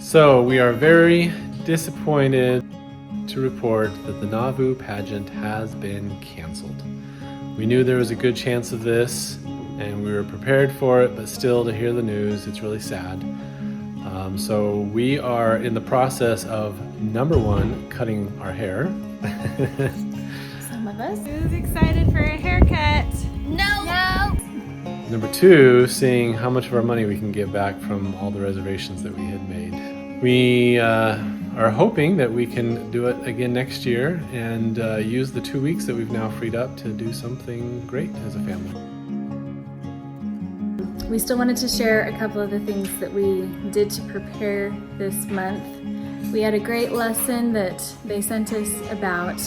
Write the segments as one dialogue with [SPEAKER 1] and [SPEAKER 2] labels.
[SPEAKER 1] So we are very disappointed to report that the Nauvoo Pageant has been canceled. We knew there was a good chance of this and we were prepared for it, but still to hear the news, it's really sad. So we are in the process of, number one, cutting our hair.
[SPEAKER 2] Some of us.
[SPEAKER 3] Who's excited for a haircut?
[SPEAKER 2] No!
[SPEAKER 1] Number two, seeing how much of our money we can get back from all the reservations that we had made. We are hoping that we can do it again next year and use the 2 weeks that we've now freed up to do something great as a family.
[SPEAKER 2] We still wanted to share a couple of the things that we did to prepare this month. We had a great lesson that they sent us about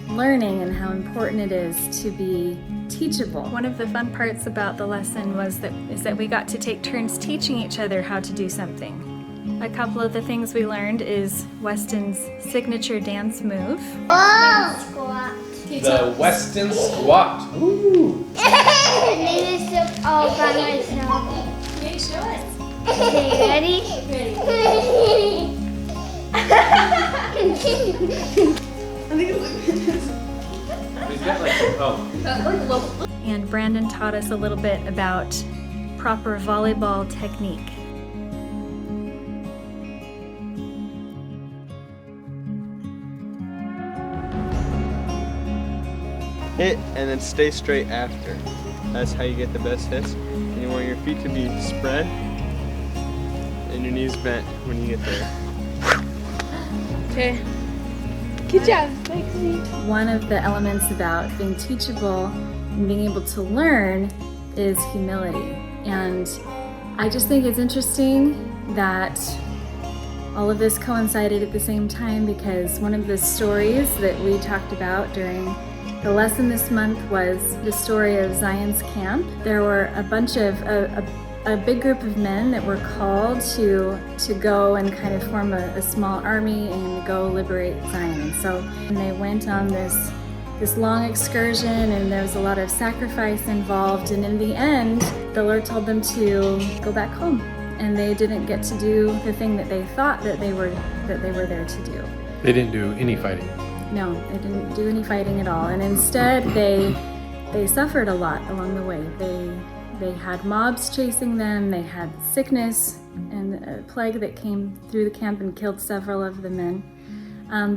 [SPEAKER 2] learning and how important it is to be teachable.
[SPEAKER 3] One of the fun parts about the lesson is that we got to take turns teaching each other how to do something. A couple of the things we learned is Weston's signature dance move.
[SPEAKER 4] Oh! Squat.
[SPEAKER 1] The Weston squat. Ooh.
[SPEAKER 4] Maybe it's all by myself.
[SPEAKER 2] Okay, show us.
[SPEAKER 4] Okay, ready?
[SPEAKER 3] And Brandon taught us a little bit about proper volleyball technique.
[SPEAKER 5] Hit and then stay straight after. That's how you get the best hits. And you want your feet to be spread and your knees bent when you get there.
[SPEAKER 3] Okay. Good job. Thanks,
[SPEAKER 2] One of the elements about being teachable and being able to learn is humility. And I just think it's interesting that all of this coincided at the same time, because one of the stories that we talked about during the lesson this month was the story of Zion's camp. There were a bunch of, a big group of men that were called to go and kind of form a small army and go liberate Zion. And so they went on this long excursion, and there was a lot of sacrifice involved. And in the end, the Lord told them to go back home. And they didn't get to do the thing that they thought that they were there to do.
[SPEAKER 1] They didn't do any fighting.
[SPEAKER 2] No, they didn't do any fighting at all, and instead they suffered a lot along the way. They had mobs chasing them, they had sickness and a plague that came through the camp and killed several of the men.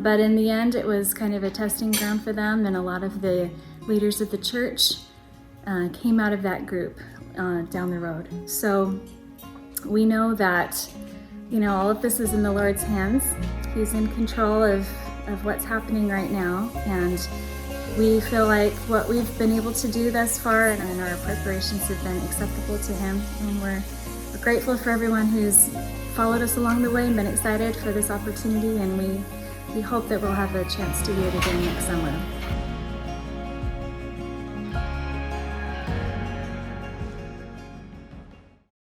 [SPEAKER 2] But in the end, it was kind of a testing ground for them, and a lot of the leaders of the church came out of that group down the road. So we know that, all of this is in the Lord's hands. He's in control of what's happening right now, and we feel like what we've been able to do thus far and our preparations have been acceptable to Him, and we're grateful for everyone who's followed us along the way and been excited for this opportunity, and we hope that we'll have a chance to do it again next summer.